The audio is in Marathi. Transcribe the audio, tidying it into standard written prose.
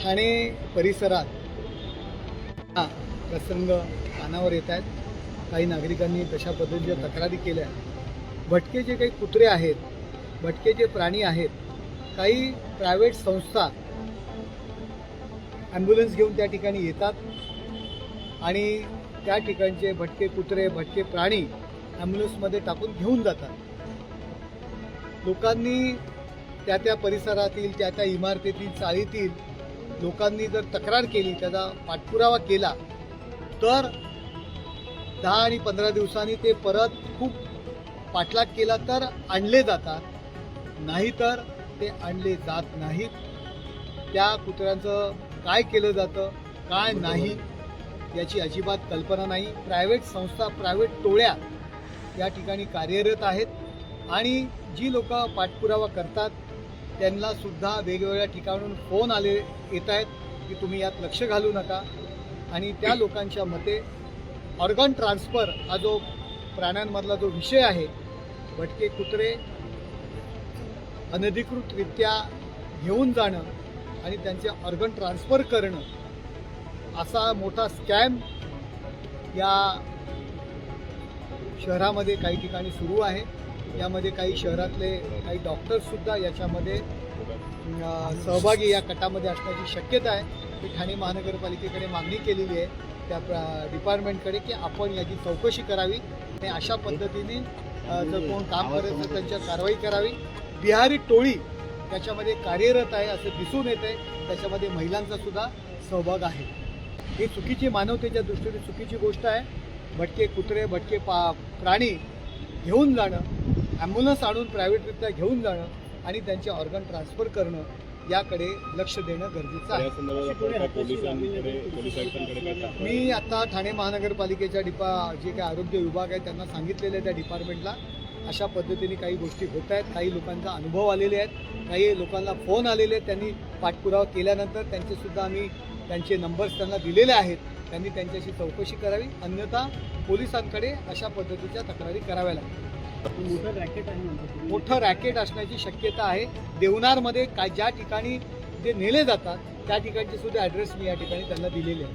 ठाणे परिसरात हा प्रसंग कानावर येत आहेत. काही नागरिकांनी तशा पद्धतीच्या तक्रारी केल्या. भटके जे काही कुत्रे आहेत, भटके जे प्राणी आहेत, काही प्रायव्हेट संस्था ॲम्ब्युलन्स घेऊन त्या ठिकाणी येतात आणि त्या ठिकाणचे भटके कुत्रे, भटके प्राणी ॲम्ब्युलन्समध्ये टाकून घेऊन जातात. लोकांनी त्या परिसरातील त्या इमारतीतील चाळीतील लोकांनी जर तक्रार केली, त्याचा पाठपुरावा केला, तर 10 आणि 15 दिवसांनी ते परत खूप पाठलाग केला तर आणले जातात, नाहीतर ते आणले जात नाहीत. त्या कुत्र्यांचं काय केलं जातं, काय नाही, याची अजिबात कल्पना नाही. प्रायव्हेट संस्था, प्रायव्हेट टोळ्या या ठिकाणी कार्यरत आहेत आणि जी लोक पाठपुरावा करतात त्यांना सुद्धा वेगवेगळ्या ठिकाणून फोन येत आहेत की तुम्ही यात लक्ष घालू नका. आणि त्या लोकांच्या मते ऑर्गन ट्रान्सफर हा जो प्राण्यांमधला जो विषय आहे, भटके कुत्रे अनधिकृतरित्या घेऊन जाणं आणि त्यांचे ऑर्गन ट्रान्सफर करणं, असा मोठा स्कॅम या शहरामध्ये काही ठिकाणी सुरू आहे. यामध्ये काही शहरातले काही डॉक्टर्ससुद्धा याच्यामध्ये सहभागी या कटामध्ये असण्याची शक्यता आहे. मी ठाणे महानगरपालिकेकडे मागणी केलेली आहे त्या डिपार्टमेंटकडे की आपण याची चौकशी करावी आणि अशा पद्धतीने जर कोण काम करत असेल त्यांच्यावर कारवाई करावी. बिहारी टोळी त्याच्यामध्ये कार्यरत आहे असं दिसून येत आहे. त्याच्यामध्ये महिलांचा सुद्धा सहभाग आहे. ही चुकीची, मानवतेच्या दृष्टीने चुकीची गोष्ट आहे. भटके कुत्रे, भटके प्राणी घेऊन जाणं, ॲम्ब्युलन्स आणून प्रायव्हेटरित्या घेऊन जाणं आणि त्यांचे ऑर्गन ट्रान्सफर करणं, याकडे लक्ष देणं गरजेचं आहे. मी आता ठाणे महानगरपालिकेच्या जे काही आरोग्य विभाग आहे त्यांना सांगितलेलं आहे, त्या डिपार्टमेंटला अशा पद्धतीने काही गोष्टी होत आहेत. काही लोकांचा अनुभव आलेले आहेत, काही लोकांना फोन आलेले आहेत. त्यांनी पाठपुरावा केल्यानंतर त्यांचेसुद्धा आम्ही त्यांचे नंबर्स त्यांना दिलेले आहेत. त्यांनी त्यांच्याशी चौकशी करावी, अन्यथा पोलिसांकडे अशा पद्धतीच्या तक्रारी कराव्या लागतील. मोठं रॅकेट असण्याची शक्यता आहे. देवनारमध्ये ज्या ठिकाणी जे नेले जातात त्या ठिकाणचे सुद्धा ॲड्रेस मी या ठिकाणी त्यांना दिलेले आहे.